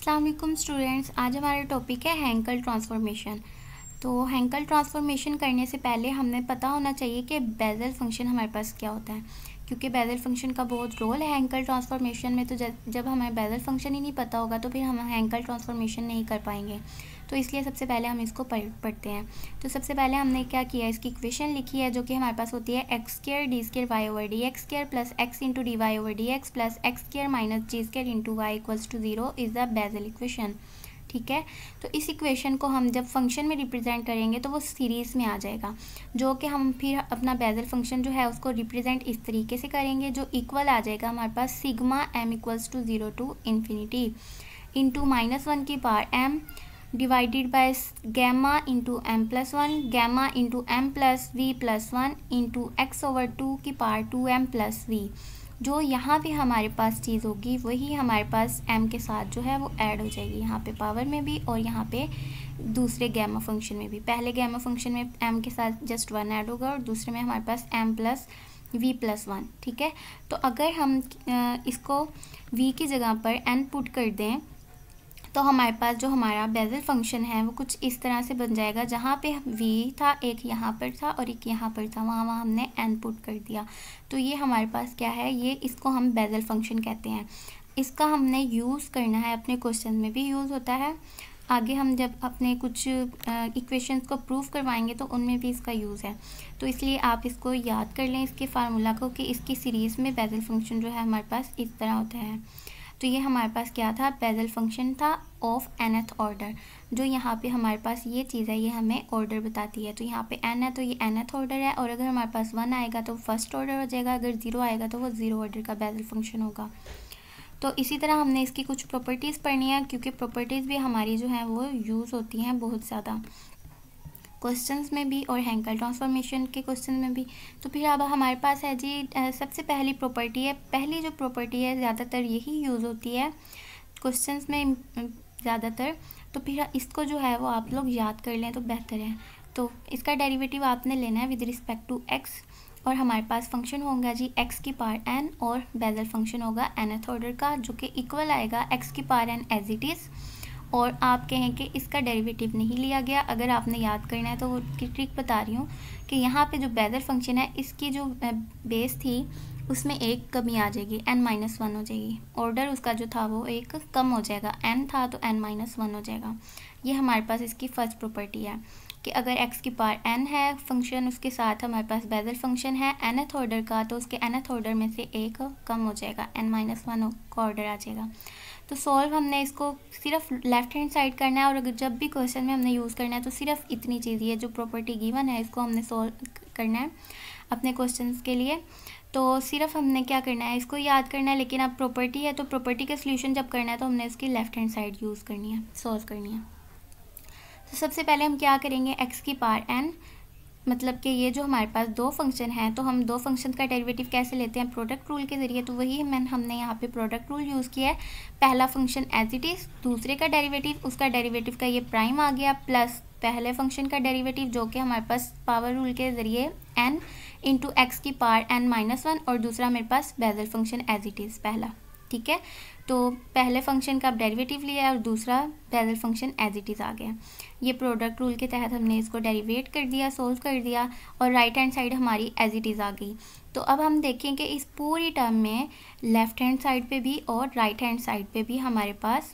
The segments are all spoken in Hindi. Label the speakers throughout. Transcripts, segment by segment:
Speaker 1: अस्सलाम वालेकुम स्टूडेंट्स। आज हमारा टॉपिक है हैंकल ट्रांसफॉर्मेशन। तो हैंकल ट्रांसफॉर्मेशन करने से पहले हमें पता होना चाहिए कि बेज़ल फंक्शन हमारे पास क्या होता है, क्योंकि बेज़ल फंक्शन का बहुत रोल है हैंकल ट्रांसफॉर्मेशन में। तो जब हमें बेज़ल फंक्शन ही नहीं पता होगा तो फिर हम हैंकल ट्रांसफॉर्मेशन नहीं कर पाएंगे। तो इसलिए सबसे पहले हम इसको पढ़ते हैं। तो सबसे पहले हमने क्या किया, इसकी इक्वेशन लिखी है जो कि हमारे पास होती है x square d square y over d x square plus x into d y over d x plus x square minus g square into y equals to 0 is the Bessel equation. ठीक है, तो इस इक्वेशन को हम जब फंक्शन में रिप्रेजेंट करेंगे तो वो सीरीज़ में आ जाएगा, जो कि हम फिर अपना बेज़ल फंक्शन जो है उसको रिप्रेजेंट इस तरीके से करेंगे जो इक्वल आ जाएगा हमारे पास sigma m equals to 0 to infinity into -1 की power m divided by gamma into m plus 1 gamma into m plus v plus 1 into x over 2 की पावर 2m प्लस वी। जो यहाँ पे हमारे पास चीज़ होगी वही हमारे पास m के साथ जो है वो ऐड हो जाएगी, यहाँ पे पावर में भी और यहाँ पे दूसरे गैमा फंक्शन में भी। पहले गैमा फंक्शन में m के साथ जस्ट 1 ऐड होगा और दूसरे में हमारे पास m प्लस v प्लस 1। ठीक है, तो अगर हम इसको v की जगह पर n पुट कर दें तो हमारे पास जो हमारा बेज़ल फंक्शन है वो कुछ इस तरह से बन जाएगा, जहाँ पे v था एक यहाँ पर था और एक यहाँ पर था, वहाँ हमने n पुट कर दिया। तो ये हमारे पास क्या है, ये इसको हम बेज़ल फंक्शन कहते हैं। इसका हमने यूज़ करना है, अपने क्वेश्चन में भी यूज़ होता है। आगे हम जब अपने कुछ इक्वेशंस को प्रूव करवाएंगे तो उनमें भी इसका यूज़ है। तो इसलिए आप इसको याद कर लें, इसके फार्मूला को, कि इसकी सीरीज़ में बेज़ल फंक्शन जो है हमारे पास इस तरह होता है। तो ये हमारे पास क्या था, बेज़ल फंक्शन था ऑफ nth ऑर्डर। जो यहाँ पे हमारे पास ये चीज़ है ये हमें ऑर्डर बताती है। तो यहाँ पे n है तो ये nth ऑर्डर है, और अगर हमारे पास 1 आएगा तो फर्स्ट ऑर्डर हो जाएगा, अगर 0 आएगा तो वो 0 ऑर्डर का बेज़ल फंक्शन होगा। तो इसी तरह हमने इसकी कुछ प्रॉपर्टीज़ पढ़नी है, क्योंकि प्रॉपर्टीज़ भी हमारी जो है वो यूज़ होती हैं बहुत ज़्यादा क्वेश्चंस में भी और हैंकल ट्रांसफॉर्मेशन के क्वेश्चन में भी। तो फिर अब हमारे पास है जी सबसे पहली प्रॉपर्टी है। पहली जो प्रॉपर्टी है ज़्यादातर यही यूज़ होती है क्वेश्चंस में ज़्यादातर। तो फिर इसको जो है वो आप लोग याद कर लें तो बेहतर है। तो इसका डेरिवेटिव आपने लेना है विद रिस्पेक्ट टू एक्स, और हमारे पास फंक्शन होगा जी एक्स की पावर n और बेज़ल फंक्शन होगा nth ऑर्डर का, जो कि इक्वल आएगा एक्स की power n as it is. और आप कहें कि इसका डेरिवेटिव नहीं लिया गया, अगर आपने याद करना है तो वो ट्रिक बता रही हूँ कि यहाँ पे जो बेज़ल फंक्शन है इसकी जो बेस थी उसमें एक कमी आ जाएगी, n-1 हो जाएगी। ऑर्डर उसका जो था वो एक कम हो जाएगा, n था तो n-1 हो जाएगा। ये हमारे पास इसकी फर्स्ट प्रॉपर्टी है कि अगर x की पावर n है फंक्शन, उसके साथ हमारे पास बेज़ल फंक्शन है nth ऑर्डर का, तो उसके nth ऑर्डर में से एक कम हो जाएगा, n-1 का ऑर्डर आ जाएगा। तो सॉल्व हमने इसको सिर्फ लेफ़्ट हैंड साइड करना है, और अगर जब भी क्वेश्चन में हमने यूज़ करना है तो सिर्फ इतनी चीज़, ये जो प्रॉपर्टी गिवन है इसको हमने सॉल्व करना है अपने क्वेश्चंस के लिए। तो सिर्फ हमने क्या करना है, इसको याद करना है। लेकिन अब प्रॉपर्टी है तो प्रॉपर्टी का सोल्यूशन जब करना है तो हमने इसकी लेफ़्ट हैंड साइड यूज़ करनी है, सॉल्व करनी है। तो सबसे पहले हम क्या करेंगे, एक्स की पावर n, मतलब कि ये जो हमारे पास दो फंक्शन हैं तो हम दो फंक्शन का डेरिवेटिव कैसे लेते हैं, प्रोडक्ट रूल के ज़रिए। तो वही हमने यहाँ पे प्रोडक्ट रूल यूज़ किया है। पहला फंक्शन एज इट इज़, दूसरे का डेरिवेटिव, उसका डेरिवेटिव का ये प्राइम आ गया, प्लस पहले फंक्शन का डेरिवेटिव जो कि हमारे पास पावर रूल के ज़रिए n इंटू एक्स की पावर n-1, और दूसरा मेरे पास Bessel function as it is पहला। ठीक है, तो पहले फंक्शन का डेरिवेटिव लिया है और दूसरा Bessel function as it is आ गया। ये प्रोडक्ट रूल के तहत हमने इसको डेरिवेट कर दिया, सोल्व कर दिया, और राइट हैंड साइड हमारी एज इट इज़ आ गई। तो अब हम देखें कि इस पूरी टर्म में लेफ़्ट हैंड साइड पे भी और राइट हैंड साइड पे भी हमारे पास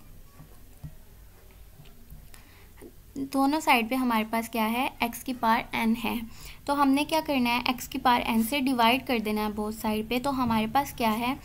Speaker 1: दोनों साइड पे हमारे पास क्या है, x की पावर n है। तो हमने क्या करना है, x की पावर n से डिवाइड कर देना है बोथ साइड पे। तो हमारे पास क्या है,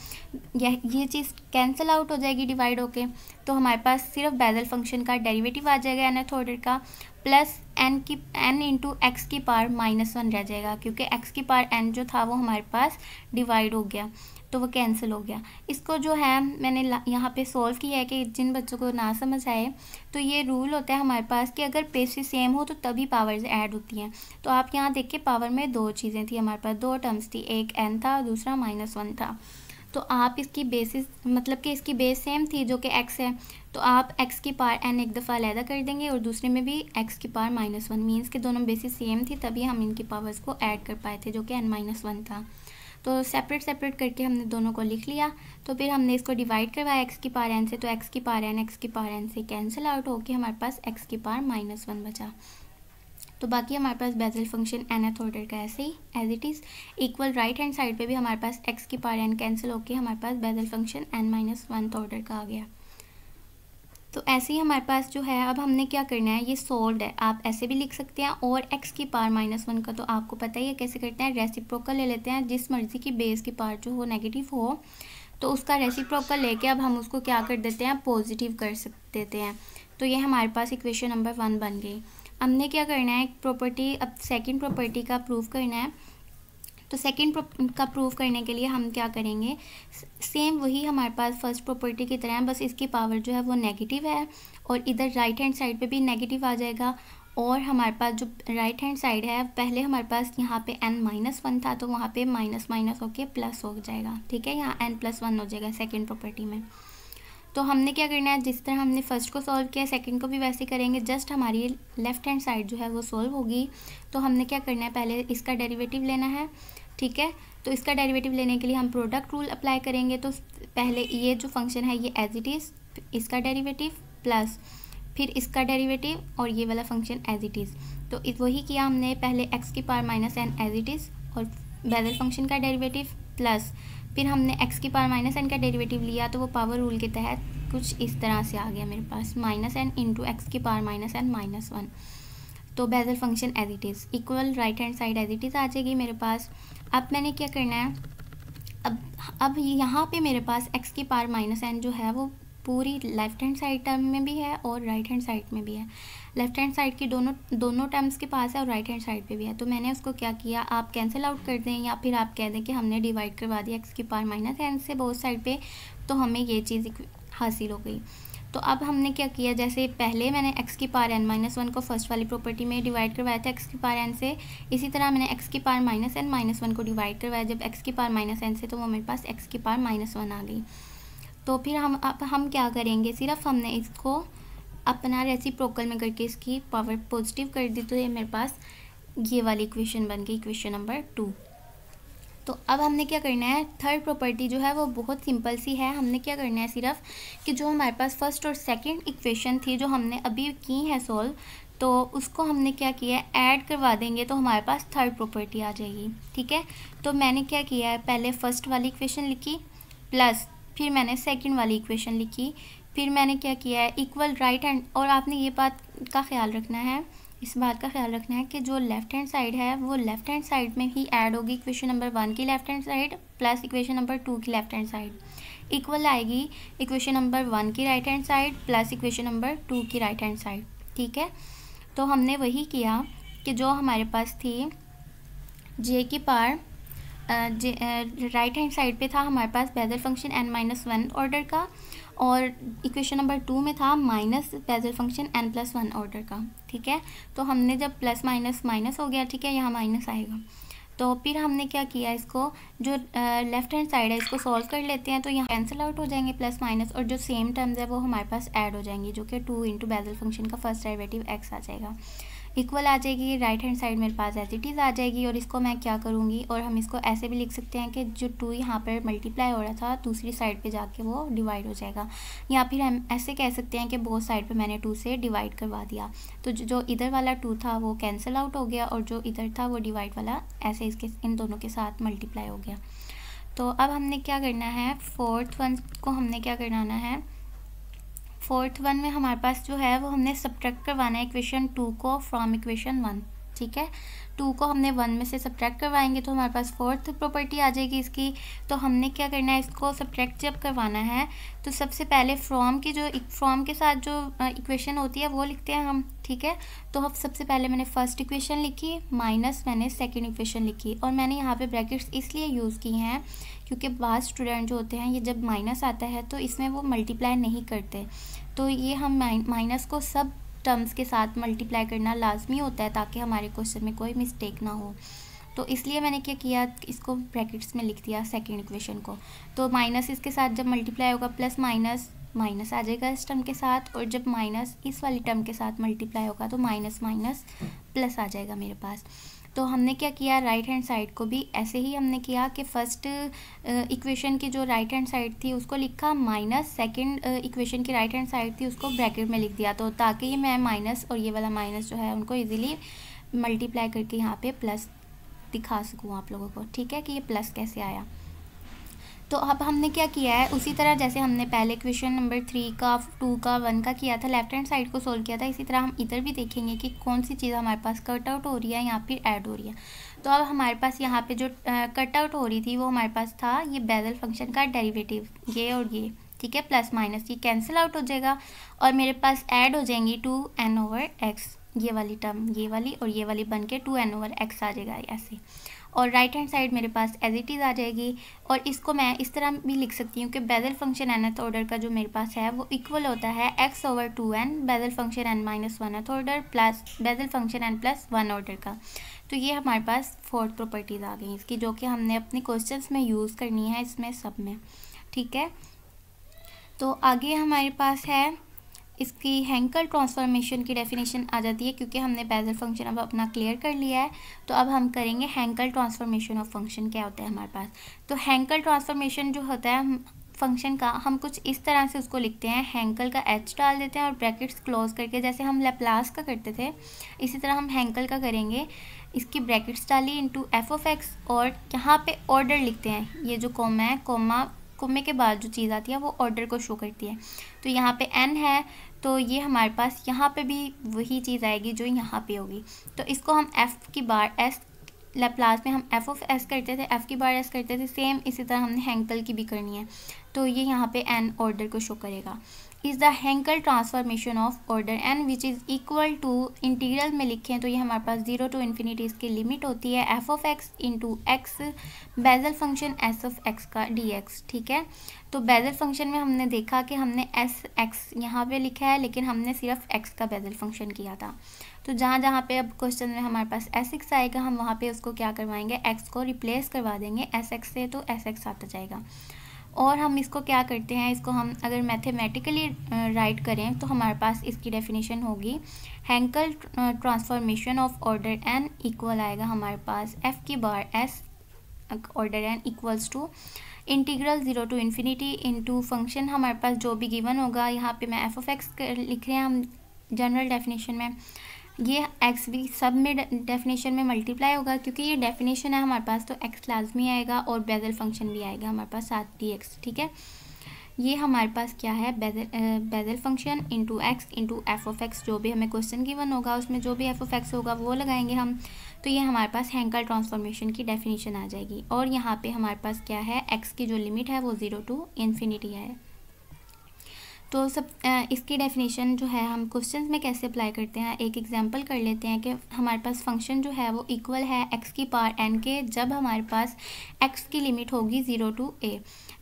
Speaker 1: ये चीज़ कैंसिल आउट हो जाएगी डिवाइड होके। तो हमारे पास सिर्फ बेज़ल फंक्शन का डेरिवेटिव आ जाएगा nth ऑर्डर का, प्लस n इंटू एक्स की पावर -1 रह जाएगा, क्योंकि x की पावर n जो था वो हमारे पास डिवाइड हो गया तो वो कैंसिल हो गया। इसको जो है मैंने यहाँ पे सॉल्व किया है कि जिन बच्चों को ना समझ आए, तो ये रूल होता है हमारे पास कि अगर बेसिस सेम हो तो तभी पावर्स ऐड होती हैं। तो आप यहाँ देखिए पावर में दो चीज़ें थी हमारे पास, दो टर्म्स थी, एक n था और दूसरा -1 था। तो आप इसकी बेसिस मतलब कि इसकी बेस सेम थी जो कि x है, तो आप x की पावर n एक दफ़ा अलहदा कर देंगे और दूसरे में भी x की पावर -1, मीन्स के दोनों बेसिस सेम थी तभी हम इनकी पावर्स को ऐड कर पाए थे जो कि n-1 था। तो सेपरेट सेपरेट करके हमने दोनों को लिख लिया। तो फिर हमने इसको डिवाइड करवाया एक्स की पावर n से, तो एक्स की पावर n से कैंसिल आउट होके हमारे पास एक्स की पावर -1 बचा। तो बाकी हमारे पास बेजल फंक्शन nth ऑर्डर का ऐसे ही as it is. Equal right hand side पे भी हमारे पास x की पावर n कैंसिल होके हमारे पास बेजल फंक्शन n-1 ऑर्डर का आ गया। तो ऐसे ही हमारे पास जो है, अब हमने क्या करना है, ये सोल्व्ड है, आप ऐसे भी लिख सकते हैं। और x की पावर -1 का तो आपको पता ही है कैसे करते हैं, रेसिप्रोकल ले लेते हैं। जिस मर्जी की बेस की पावर जो हो नेगेटिव हो तो उसका रेसिप्रोकल लेके अब हम उसको क्या कर देते हैं, पॉजिटिव कर देते हैं। तो ये हमारे पास इक्वेशन नंबर 1 बन गई। हमने क्या करना है, प्रॉपर्टी, अब सेकंड प्रॉपर्टी का प्रूव करना है। तो सेकंड का प्रूव करने के लिए हम क्या करेंगे, सेम वही हमारे पास फर्स्ट प्रॉपर्टी की तरह है, बस इसकी पावर जो है वो नेगेटिव है और इधर राइट हैंड साइड पे भी नेगेटिव आ जाएगा। और हमारे पास जो राइट हैंड साइड है, पहले हमारे पास यहाँ पे n-1 था, तो वहाँ पे माइनस माइनस होके प्लस हो जाएगा, ठीक है, यहाँ n+1 हो जाएगा सेकेंड प्रॉपर्टी में। तो हमने क्या करना है, जिस तरह हमने फर्स्ट को सॉल्व किया सेकंड को भी वैसे करेंगे, जस्ट हमारी लेफ्ट हैंड साइड जो है वो सॉल्व होगी। तो हमने क्या करना है, पहले इसका डेरिवेटिव लेना है, ठीक है। तो इसका डेरिवेटिव लेने के लिए हम प्रोडक्ट रूल अप्लाई करेंगे। तो पहले ये जो फंक्शन है ये एज इट इज़, इसका डेरिवेटिव प्लस फिर इसका डेरिवेटिव और ये वाला फंक्शन एज इट इज़। तो वही किया हमने, पहले x की power -n as it is और बेजल फंक्शन का डेरिवेटिव प्लस फिर हमने x की पावर -n का डेरिवेटिव लिया। तो वो पावर रूल के तहत कुछ इस तरह से आ गया मेरे पास, -n इंटू एक्स की पावर -n-1। तो Bessel function as it is, equal right hand side as it is आ जाएगी मेरे पास। अब मैंने क्या करना है, अब यहाँ पे मेरे पास x की पावर -n जो है वो पूरी लेफ्ट हैंड साइड टर्म में भी है और राइट हैंड साइड में भी है। लेफ्ट हैंड साइड की दोनों टर्म्स के पास है और राइट हैंड साइड पे भी है। तो मैंने उसको क्या किया, आप कैंसिल आउट कर दें या फिर आप कह दें कि हमने डिवाइड करवा दिया x की पावर -n से बोथ साइड पे, तो हमें ये चीज़ हासिल हो गई। तो अब हमने क्या किया, जैसे पहले मैंने x की पावर n-1 को फर्स्ट वाली प्रॉपर्टी में डिवाइड करवाया था x की पावर n से, इसी तरह मैंने x की पावर -n-1 को डिवाइड करवाया जब x की पावर -n से, तो वो मेरे पास x की पावर -1 आ गई। तो फिर हम क्या करेंगे, सिर्फ हमने इसको अपना रेसिप्रोकल में करके इसकी पावर पॉजिटिव कर दी, तो ये मेरे पास ये वाली इक्वेशन बन गई, इक्वेशन नंबर 2। तो अब हमने क्या करना है, थर्ड प्रॉपर्टी जो है वो बहुत सिंपल सी है। हमने क्या करना है सिर्फ कि जो हमारे पास फर्स्ट और सेकंड इक्वेशन थी जो हमने अभी की है सॉल्व, तो उसको हमने क्या किया है, ऐड करवा देंगे तो हमारे पास थर्ड प्रॉपर्टी आ जाएगी, ठीक है। तो मैंने क्या किया है, पहले फर्स्ट वाली इक्वेशन लिखी प्लस फिर मैंने सेकंड वाली इक्वेशन लिखी, फिर मैंने क्या किया है, इक्वल राइट हैंड, और आपने ये बात का ख्याल रखना है, इस बात का ख्याल रखना है कि जो लेफ़्ट हैंड साइड है वो लेफ़्ट हैंड साइड में ही ऐड होगी, इक्वेशन नंबर 1 की left hand side plus equation number 2 की लेफ़्ट हैंड साइड इक्वल आएगी इक्वेशन नंबर 1 की right hand side plus equation number 2 की राइट हैंड साइड, ठीक है। तो हमने वही किया कि जो हमारे पास थी जे की पावर राइट हैंड साइड पे था हमारे पास बेजल फंक्शन n-1 ऑर्डर का, और इक्वेशन नंबर 2 में था minus bezel function n+1 order का, ठीक है। तो हमने जब प्लस माइनस माइनस हो गया, ठीक है, यहाँ माइनस आएगा, तो फिर हमने क्या किया, इसको जो लेफ़्ट हैंड साइड है इसको सॉल्व कर लेते हैं। तो यहाँ कैंसिल आउट हो जाएंगे प्लस माइनस, और जो सेम टर्म्स है वो हमारे पास ऐड हो जाएंगी, जो कि 2 इंटू बेजल फंक्शन का फर्स्ट डेरिवेटिव x आ जाएगा, इक्वल आ जाएगी, राइट हैंड साइड मेरे पास एज इट इज़ आ जाएगी। और इसको मैं क्या करूँगी, और हम इसको ऐसे भी लिख सकते हैं कि जो 2 यहाँ पर मल्टीप्लाई हो रहा था दूसरी साइड पे जाके वो डिवाइड हो जाएगा, या फिर हम ऐसे कह सकते हैं कि बोथ साइड पे मैंने 2 से डिवाइड करवा दिया, तो जो इधर वाला 2 था वो कैंसिल आउट हो गया और जो इधर था वो डिवाइड वाला ऐसे इसके इन दोनों के साथ मल्टीप्लाई हो गया। तो अब हमने क्या करना है, फोर्थ वन को हमने क्या करना है, फोर्थ वन में हमारे पास जो है वो हमने सब्ट्रैक्ट करवाना है इक्वेशन 2 को फ्रॉम इक्वेशन 1, ठीक है। 2 को हमने 1 में से सब्ट्रैक्ट करवाएंगे तो हमारे पास फोर्थ प्रॉपर्टी आ जाएगी इसकी। तो हमने क्या करना है, इसको सब्ट्रैक्ट जब करवाना है तो सबसे पहले फ्रॉम की जो फ्रॉम के साथ जो इक्वेशन होती है वो लिखते हैं हम, ठीक है। तो अब सबसे पहले मैंने फर्स्ट इक्वेशन लिखी माइनस मैंने सेकेंड इक्वेशन लिखी, और मैंने यहाँ पे ब्रैकेट्स इसलिए यूज़ की हैं क्योंकि बाद स्टूडेंट जो होते हैं ये जब माइनस आता है तो इसमें वो मल्टीप्लाई नहीं करते, तो ये हम माइनस को सब टर्म्स के साथ मल्टीप्लाई करना लाजमी होता है ताकि हमारे क्वेश्चन में कोई मिस्टेक ना हो। तो इसलिए मैंने क्या किया, इसको ब्रैकेट्स में लिख दिया सेकेंड इक्वेशन को। तो माइनस इसके साथ जब मल्टीप्लाई होगा प्लस माइनस माइनस आ जाएगा इस टर्म के साथ, और जब माइनस इस वाली टर्म के साथ मल्टीप्लाई होगा तो माइनस माइनस प्लस आ जाएगा मेरे पास। तो हमने क्या किया, राइट हैंड साइड को भी ऐसे ही हमने किया कि फ़र्स्ट इक्वेशन की जो राइट हैंड साइड थी उसको लिखा माइनस, सेकंड इक्वेशन की राइट हैंड साइड थी उसको ब्रैकेट में लिख दिया, तो ताकि ये मैं माइनस और ये वाला माइनस जो है उनको इजीली मल्टीप्लाई करके यहाँ पे प्लस दिखा सकूँ आप लोगों को, ठीक है, कि ये प्लस कैसे आया। तो अब हमने क्या किया है, उसी तरह जैसे हमने पहले क्वेश्चन नंबर 3 का 2 का 1 का किया था, लेफ्ट हैंड साइड को सोल्व किया था, इसी तरह हम इधर भी देखेंगे कि कौन सी चीज़ हमारे पास कट आउट हो रही है या फिर ऐड हो रही है। तो अब हमारे पास यहाँ पे जो कट आउट हो रही थी वो हमारे पास था ये बेज़ल फंक्शन का डेरिवेटिव, ये और ये, ठीक है, प्लस माइनस ये कैंसिल आउट हो जाएगा और मेरे पास ऐड हो जाएंगी 2n/x, ये वाली टर्म ये वाली और ये वाली बन के 2n/x आ जाएगा ऐसे, और राइट हैंड साइड मेरे पास एज इट इज़ आ जाएगी। और इसको मैं इस तरह भी लिख सकती हूँ कि बेज़ल फंक्शन nth ऑर्डर का जो मेरे पास है वो इक्वल होता है x/2n basal function n-1th order plus basal function n+1 order का। तो ये हमारे पास फोर्थ प्रॉपर्टीज़ आ गई इसकी, जो कि हमने अपने क्वेश्चंस में यूज़ करनी है इसमें सब में, ठीक है। तो आगे हमारे पास है इसकी हैंकल ट्रांसफॉर्मेशन की डेफिनेशन आ जाती है, क्योंकि हमने बेज़ल फंक्शन अब अपना क्लियर कर लिया है। तो अब हम करेंगे हैंकल ट्रांसफॉर्मेशन ऑफ फंक्शन क्या होता है हमारे पास। तो हैंकल ट्रांसफॉर्मेशन जो होता है फंक्शन का, हम कुछ इस तरह से उसको लिखते हैं, हैंकल का h डाल देते हैं और ब्रैकेट्स क्लोज करके, जैसे हम लैप्लास का करते थे इसी तरह हम हैंकल का करेंगे। इसकी ब्रैकेट्स डाली इंटू f(x) और यहाँ पे ऑर्डर लिखते हैं, ये जो कॉमा है, कोमे के बाद जो चीज़ आती है वो ऑर्डर को शो करती है। तो यहाँ पे n है तो ये हमारे पास यहाँ पे भी वही चीज़ आएगी जो यहाँ पे होगी। तो इसको हम f की बार s, लैप्लास में हम f(s) करते थे, f की बार s करते थे, सेम इसी तरह हमने हैंकल की भी करनी है। तो ये यहाँ पे n ऑर्डर को शो करेगा। Is the Hankel transformation of order n which is equal to, integral में लिखें तो ये हमारे पास 0 to ∞ इसकी लिमिट होती है f(x) into x basal function s(x) का dx, ठीक है। तो बेज़ल फंक्शन में हमने देखा कि हमने s(x) यहाँ पे लिखा है, लेकिन हमने सिर्फ x का बेज़ल फंक्शन किया था। तो जहाँ जहाँ पे अब क्वेश्चन में हमारे पास s(x) आएगा हम वहाँ पे उसको क्या करवाएंगे, x को रिप्लेस करवा देंगे sx से, तो sx आता जाएगा। और हम इसको क्या करते हैं, इसको हम अगर मैथमेटिकली राइट करें तो हमारे पास इसकी डेफिनेशन होगी, Hankel transformation of order n equal आएगा हमारे पास f की बार s ऑर्डर n equals to integral 0 to ∞ into function हमारे पास जो भी गिवन होगा, यहाँ पे मैं f(x) लिख रहे हैं हम जनरल डेफिनेशन में, ये x भी सब में डेफिनेशन में मल्टीप्लाई होगा, क्योंकि ये डेफिनेशन है हमारे पास, तो x लाजमी आएगा और बेज़ल फंक्शन भी आएगा हमारे पास साथ dx, ठीक है। ये हमारे पास क्या है, basal function into x into f(x), जो भी हमें क्वेश्चन गिवन होगा उसमें जो भी f(x) होगा वो लगाएंगे हम। तो ये हमारे पास हैंकल ट्रांसफॉर्मेशन की डेफिनेशन आ जाएगी। और यहाँ पे हमारे पास क्या है, x की जो लिमिट है वो 0 to ∞ है। तो सब इसकी डेफिनेशन जो है हम क्वेश्चंस में कैसे अप्लाई करते हैं, एक एग्जांपल कर लेते हैं कि हमारे पास फंक्शन जो है वो इक्वल है x की पावर n के, जब हमारे पास x की लिमिट होगी 0 to a,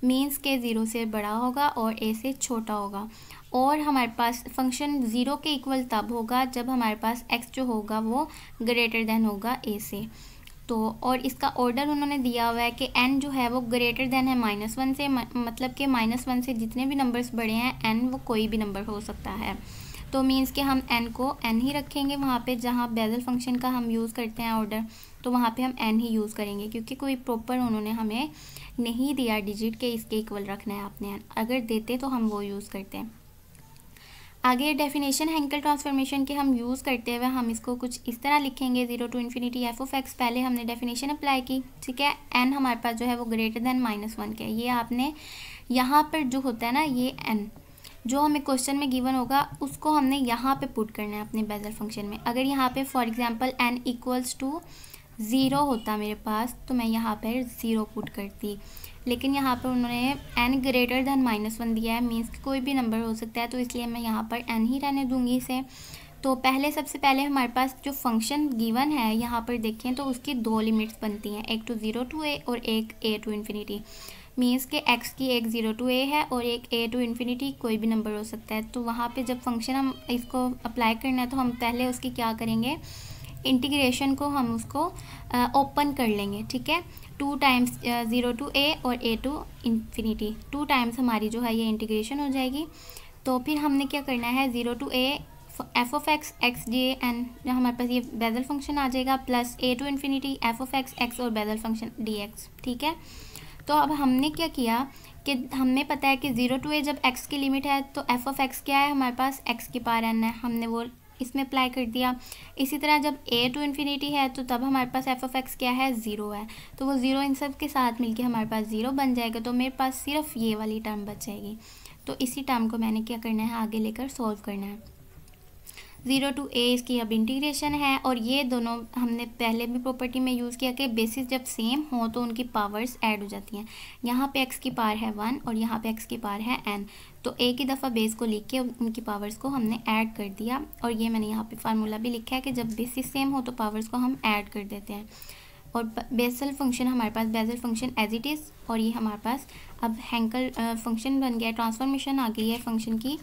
Speaker 1: मीन्स के 0 से बड़ा होगा और a से छोटा होगा। और हमारे पास फंक्शन 0 के इक्वल तब होगा जब हमारे पास x जो होगा वो ग्रेटर देन होगा a से। तो और इसका ऑर्डर उन्होंने दिया हुआ है कि n जो है वो ग्रेटर देन है -1 से, मतलब कि -1 से जितने भी नंबर्स बड़े हैं n वो कोई भी नंबर हो सकता है। तो मीन्स कि हम n को n ही रखेंगे वहाँ पे, जहाँ बेज़ल फंक्शन का हम यूज़ करते हैं ऑर्डर, तो वहाँ पे हम n ही यूज़ करेंगे, क्योंकि कोई प्रॉपर उन्होंने हमें नहीं दिया डिजिट के इसके इक्वल रखना है आपने, अगर देते तो हम वो यूज़ करते हैं। आगे डेफिनेशन हैंकल ट्रांसफॉर्मेशन के हम यूज़ करते हुए हम इसको कुछ इस तरह लिखेंगे, 0 to ∞ f(x), पहले हमने डेफिनेशन अप्लाई की, ठीक है। n हमारे पास जो है वो ग्रेटर देन -1 के, ये आपने यहाँ पर जो होता है ना, ये n जो हमें क्वेश्चन में गिवन होगा उसको हमने यहाँ पे पुट करना है अपने बेज़ल फंक्शन में। अगर यहाँ पे for example n equals to 0 होता मेरे पास, तो मैं यहाँ पर 0 पुट करती, लेकिन यहाँ पर उन्होंने n ग्रेटर देन -1 दिया है, मीन्स कि कोई भी नंबर हो सकता है, तो इसलिए मैं यहाँ पर n ही रहने दूँगी इसे। तो सबसे पहले हमारे पास जो फंक्शन गिवन है यहाँ पर देखें तो उसकी 2 लिमिट्स बनती हैं, एक 0 to a और एक a to ∞, मीन्स के x की एक 0 to a है और एक a to ∞, कोई भी नंबर हो सकता है। तो वहाँ पे जब फंक्शन हम इसको अप्लाई करना है तो हम पहले उसकी क्या करेंगे, इंटीग्रेशन को हम उसको ओपन कर लेंगे, ठीक है। 2 टाइम्स 0 to a और a to ∞, 2 टाइम्स हमारी जो है ये इंटीग्रेशन हो जाएगी। तो फिर हमने क्या करना है, 0 to a f of x x J n, हमारे पास ये बेजल फंक्शन आ जाएगा, plus a to infinity f of x x और बेजल फंक्शन डी एक्स। ठीक है, तो अब हमने क्या किया कि हमें पता है कि 0 to a जब x की लिमिट है तो एफ ऑफ एक्स क्या है हमारे पास, x की पावर n है, हमने वो इसमें अप्लाई कर दिया। इसी तरह जब a टू इन्फिनिटी है तो तब हमारे पास एफ ऑफ एक्स क्या है, 0 है, तो वो 0 इन सब के साथ मिलके हमारे पास 0 बन जाएगा, तो मेरे पास सिर्फ ये वाली टर्म बच जाएगी। तो इसी टर्म को मैंने क्या करना है, आगे लेकर सॉल्व करना है। 0 to a इसकी अब इंटीग्रेशन है, और ये दोनों हमने पहले भी प्रॉपर्टी में यूज़ किया कि बेसिस जब सेम हो तो उनकी पावर्स ऐड हो जाती हैं। यहाँ पे x की पावर है 1 और यहाँ पे x की पावर है n, तो एक ही दफ़ा बेस को लिख के उनकी पावर्स को हमने ऐड कर दिया, और ये मैंने यहाँ पे फार्मूला भी लिखा है कि जब बेसिस सेम हो तो पावर्स को हम ऐड कर देते हैं। और बेसल फंक्शन हमारे पास Bessel function as it is, और ये हमारे पास अब हैंकल फंक्शन बन गया, ट्रांसफॉर्मेशन आ गई है फंक्शन की।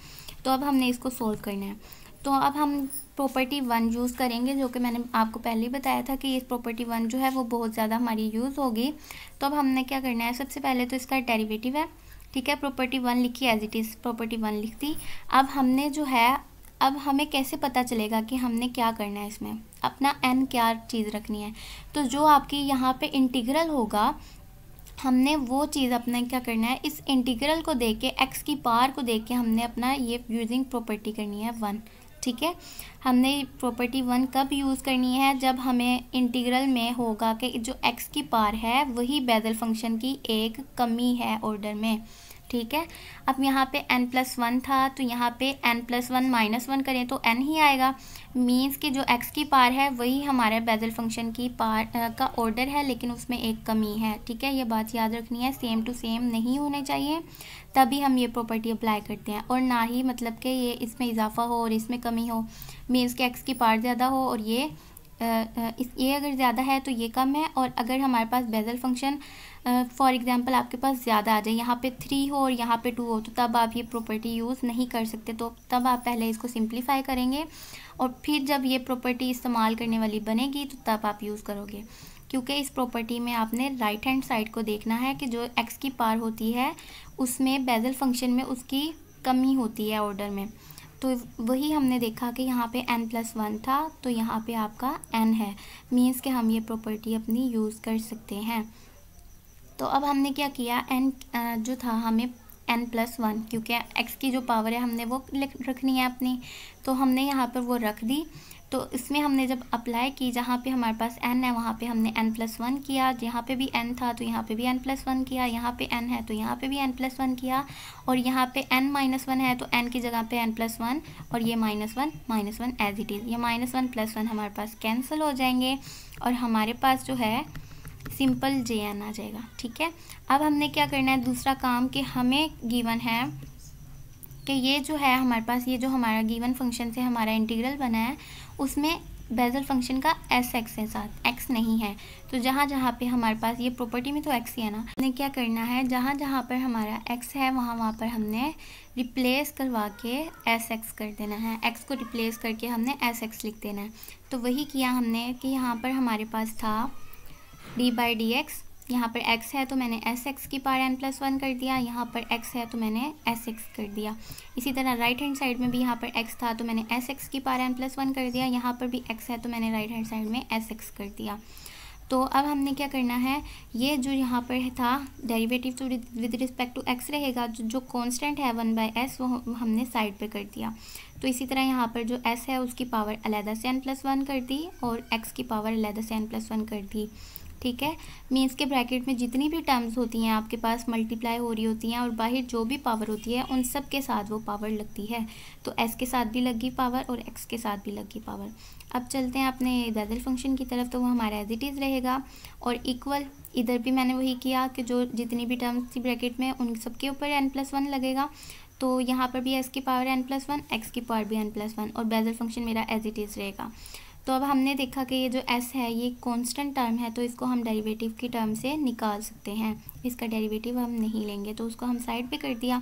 Speaker 1: तो अब हमने इसको सोल्व करना है। तो अब हम प्रॉपर्टी 1 यूज़ करेंगे, जो कि मैंने आपको पहले ही बताया था कि ये प्रॉपर्टी 1 जो है वो बहुत ज़्यादा हमारी यूज़ होगी। तो अब हमने क्या करना है, सबसे पहले तो इसका डेरिवेटिव है। ठीक है, प्रॉपर्टी 1 लिखी एज इट इज़, प्रॉपर्टी 1 लिख दी। अब हमने जो है, अब हमें कैसे पता चलेगा कि हमने क्या करना है, इसमें अपना n क्या चीज़ रखनी है। तो जो आपकी यहाँ पे इंटीग्रल होगा, हमने वो चीज़ अपना क्या करना है, इस इंटीग्रल को देख के x की पावर को देख के हमने अपना ये यूजिंग प्रॉपर्टी करनी है 1। ठीक है, हमने प्रॉपर्टी 1 कब यूज़ करनी है, जब हमें इंटीग्रल में होगा कि जो x की पावर है वही बेसल फंक्शन की एक कमी है ऑर्डर में। ठीक है, अब यहाँ पे n+1 था, तो यहाँ पे n+1 -1 करें तो n ही आएगा, मीन्स कि जो x की पावर है वही हमारे बेसल फंक्शन की पावर का ऑर्डर है, लेकिन उसमें एक कमी है। ठीक है, ये बात याद रखनी है, सेम टू सेम नहीं होने चाहिए, तभी हम ये प्रॉपर्टी अप्लाई करते हैं, और ना ही मतलब कि ये इसमें इजाफा हो और इसमें कमी हो, मीन्स कि x की पावर ज़्यादा हो और ये अगर ज़्यादा है तो ये कम है। और अगर हमारे पास बेसल फंक्शन फॉर एग्जांपल आपके पास ज़्यादा आ जाए, यहाँ पे 3 हो और यहाँ पे 2 हो, तो तब आप ये प्रॉपर्टी यूज़ नहीं कर सकते। तो तब आप पहले इसको सिंप्लीफाई करेंगे और फिर जब ये प्रॉपर्टी इस्तेमाल करने वाली बनेगी तो तब आप यूज़ करोगे, क्योंकि इस प्रॉपर्टी में आपने राइट हैंड साइड को देखना है कि जो x की पावर होती है उसमें बेसल फंक्शन में उसकी कमी होती है ऑर्डर में। तो वही हमने देखा कि यहाँ पे n+1 था, तो यहाँ पे आपका n है, मीन्स कि हम ये प्रॉपर्टी अपनी यूज़ कर सकते हैं। तो अब हमने क्या किया, n जो था हमें n+1, क्योंकि x की जो पावर है हमने वो रखनी है अपनी, तो हमने यहाँ पर वो रख दी। तो इसमें हमने जब अप्लाई की, जहाँ पे हमारे पास n है वहाँ पे हमने n+1 किया, यहाँ पे भी n था तो यहाँ पे भी n+1 किया, यहाँ पे n है तो यहाँ पे भी n+1 किया, और यहाँ पे n-1 है तो n की जगह पे n+1, और ये -1 एज इट इज़, ये -1+1 हमारे पास कैंसिल हो जाएंगे और हमारे पास जो है सिंपल jn आ जाएगा। ठीक है, अब हमने क्या करना है, दूसरा काम कि हमें गिवन है कि ये जो है हमारे पास, ये जो हमारा गिवन फंक्शन से हमारा इंटीग्रल बना है उसमें बेसल फंक्शन का x है, साथ x नहीं है। तो जहाँ जहाँ पे हमारे पास ये प्रॉपर्टी में तो x ही है ना, हमने क्या करना है, जहाँ जहाँ पर हमारा x है वहाँ पर हमने रिप्लेस करवा के sx कर देना है, x को रिप्लेस करके हमने sx लिख देना है। तो वही किया हमने कि यहाँ पर हमारे पास था d/dx, यहाँ पर x है तो मैंने sx की पावर n+1 कर दिया, यहाँ पर x है तो मैंने sx कर दिया। इसी तरह राइट हैंड साइड में भी यहाँ पर x था तो मैंने sx की पावर n+1 कर दिया, यहाँ पर भी x है तो मैंने राइट हैंड साइड में sx कर दिया। तो अब हमने क्या करना है, ये जो यहाँ पर था डेरिवेटिव तो विद रिस्पेक्ट टू x रहेगा, जो कांस्टेंट है 1/s वो हमने साइड पे कर दिया। तो इसी तरह यहाँ पर जो s है उसकी पावर अलहदा से n+1 कर दी और x की पावर अलहदा से n+1 कर दी। ठीक है, मीन्स के ब्रैकेट में जितनी भी टर्म्स होती हैं आपके पास मल्टीप्लाई हो रही होती हैं और बाहर जो भी पावर होती है उन सब के साथ वो पावर लगती है। तो s के साथ भी लगी पावर और x के साथ भी लगी पावर। अब चलते हैं अपने बेसल फंक्शन की तरफ, तो वो हमारा एज इट इज़ रहेगा और इक्वल, इधर भी मैंने वही किया कि जो जितनी भी टर्म्स थी ब्रैकेट में उन सब के ऊपर n+1 लगेगा। तो यहाँ पर भी s की पावर n+1, x की पावर भी n+1 और बेसल फंक्शन मेरा एज इट इज़ रहेगा। तो अब हमने देखा कि ये जो s है ये कांस्टेंट टर्म है, तो इसको हम डेरिवेटिव की टर्म से निकाल सकते हैं, इसका डेरिवेटिव हम नहीं लेंगे, तो उसको हम साइड पे कर दिया।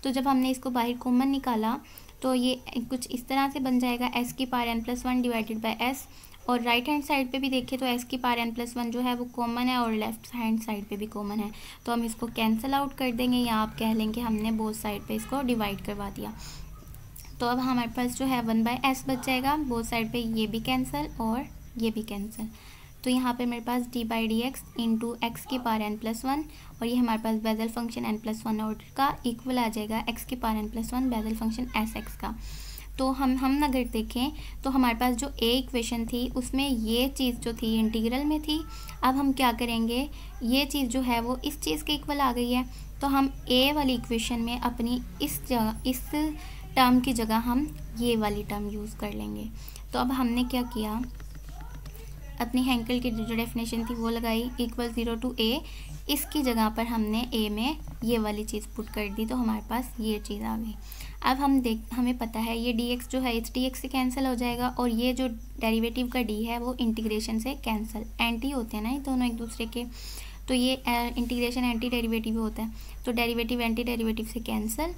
Speaker 1: तो जब हमने इसको बाहर कॉमन निकाला तो ये कुछ इस तरह से बन जाएगा, s की power n+1 divided by s, और राइट हैंड साइड पे भी देखें तो s की पावर n+1 जो है वो कॉमन है और लेफ्ट हैंड साइड पे भी कॉमन है, तो हम इसको कैंसिल आउट कर देंगे या आप कह लेंगे हमने बोथ साइड पे इसको डिवाइड करवा दिया। तो अब हमारे पास जो है 1/s बच जाएगा, बोथ साइड पे ये भी कैंसिल और ये भी कैंसिल। तो यहाँ पे मेरे पास d/dx इंटू एक्स की पावर n+1 और ये हमारे पास बेजल फंक्शन n+1 ऑर्डर का इक्वल आ जाएगा एक्स की power n+1 bezel function sx का। तो हम अगर देखें तो हमारे पास जो ए इक्वेशन थी उसमें ये चीज़ जो थी इंटीग्रल में थी। अब हम क्या करेंगे, ये चीज़ जो है वो इस चीज़ के इक्वल आ गई है, तो हम ए वाली इक्वेशन में अपनी इस टर्म की जगह हम ये वाली टर्म यूज़ कर लेंगे। तो अब हमने क्या किया, अपनी हैंकल की जो डेफिनेशन थी वो लगाई, इक्वल 0 टू a, इसकी जगह पर हमने a में ये वाली चीज़ पुट कर दी, तो हमारे पास ये चीज़ आ गई। अब हमें पता है ये dx जो है इस dx से कैंसिल हो जाएगा और ये जो डेरिवेटिव का d है वो इंटीग्रेशन से कैंसिल, एंटी होते हैं ना ये दोनों एक दूसरे के, तो ये इंटीग्रेशन एंटी डेरिवेटिव होता है, तो डेरिवेटिव एंटी डेरिवेटिव से कैंसिल।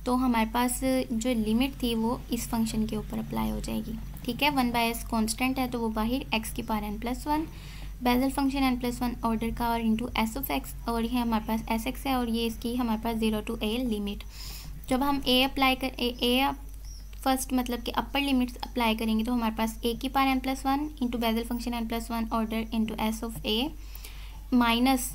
Speaker 1: तो हमारे पास जो लिमिट थी वो इस फंक्शन के ऊपर अप्लाई हो जाएगी। ठीक है, 1/s कांस्टेंट है तो वो बाहर एक्स की power n+1 bezel function n+1 order का और इंटू एस ऑफ एक्स, और ये हमारे पास एस एक्स है और ये इसकी हमारे पास 0 टू a लिमिट। जब हम a अप्लाई कर ए फर्स्ट मतलब कि अपर लिमिट्स अप्लाई करेंगे तो हमारे पास a की power n+1 into Bessel function n+1 order into s of a minus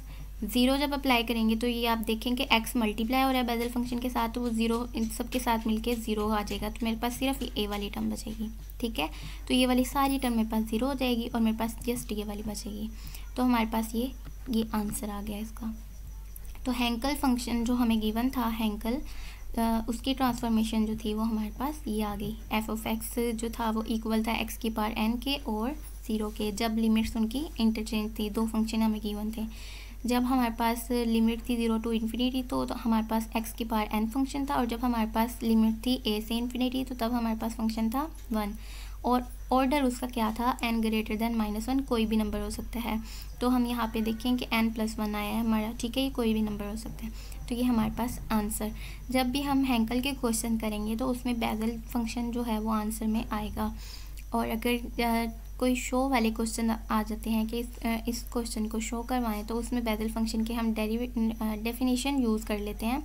Speaker 1: 0 जब अप्लाई करेंगे तो ये आप देखें कि x मल्टीप्लाई हो रहा है बेजल फंक्शन के साथ, तो वो 0 इन सब के साथ मिलके 0 आ जाएगा, तो मेरे पास सिर्फ ये a वाली टर्म बचेगी। ठीक है, तो ये वाली सारी टर्म मेरे पास 0 हो जाएगी और मेरे पास जस्ट ये वाली बचेगी। तो हमारे पास ये आंसर आ गया इसका। तो हैंकल फंक्शन जो हमें गिवन था, हैंकल उसकी ट्रांसफॉर्मेशन जो थी वो हमारे पास ये आ गई। एफ ऑफ एक्स जो था वो इक्वल था एक्स की पावर n के और 0 के, जब लिमिट्स उनकी इंटरचेंज थी, दो फंक्शन हमें गिवन थे। जब हमारे पास लिमिट थी 0 टू इन्फिनिटी तो हमारे पास x की पावर n फंक्शन था, और जब हमारे पास लिमिट थी a से इन्फिनिटी तो तब हमारे पास फंक्शन था 1, और ऑर्डर उसका क्या था, n ग्रेटर देन -1, कोई भी नंबर हो सकता है। तो हम यहाँ पे देखें कि n+1 आया है हमारा, ठीक है, ये कोई भी नंबर हो सकता है। तो ये हमारे पास आंसर, जब भी हम हैंकल के क्वेश्चन करेंगे तो उसमें बेजल फंक्शन जो है वो आंसर में आएगा। और अगर कोई शो वाले क्वेश्चन आ जाते हैं कि इस क्वेश्चन को शो करवाएं तो उसमें बेजल फंक्शन के हम डेफिनेशन यूज़ कर लेते हैं।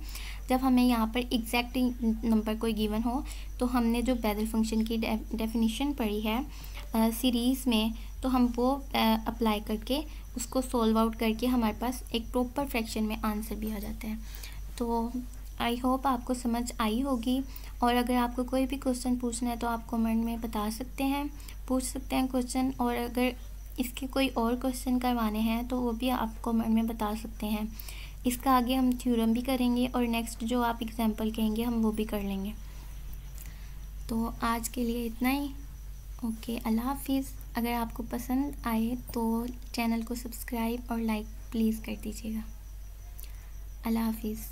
Speaker 1: जब हमें यहाँ पर एग्जैक्ट नंबर कोई गिवन हो तो हमने जो बेजल फंक्शन की डेफिनेशन पढ़ी है सीरीज़ में, तो हम वो अप्लाई करके उसको सोल्व आउट करके हमारे पास एक प्रॉपर फ्रैक्शन में आंसर भी आ जाता है। तो आई होप आपको समझ आई होगी, और अगर आपको कोई भी क्वेश्चन पूछना है तो आप कमेंट में बता सकते हैं, पूछ सकते हैं क्वेश्चन, और अगर इसके कोई और क्वेश्चन करवाने हैं तो वो भी आप कमेंट में बता सकते हैं। इसका आगे हम थ्योरम भी करेंगे और नेक्स्ट जो आप एग्जांपल कहेंगे हम वो भी कर लेंगे। तो आज के लिए इतना ही। ओके, अल्लाह हाफिज़। अगर आपको पसंद आए तो चैनल को सब्सक्राइब और लाइक प्लीज़ कर दीजिएगा। अल्लाह हाफिज़।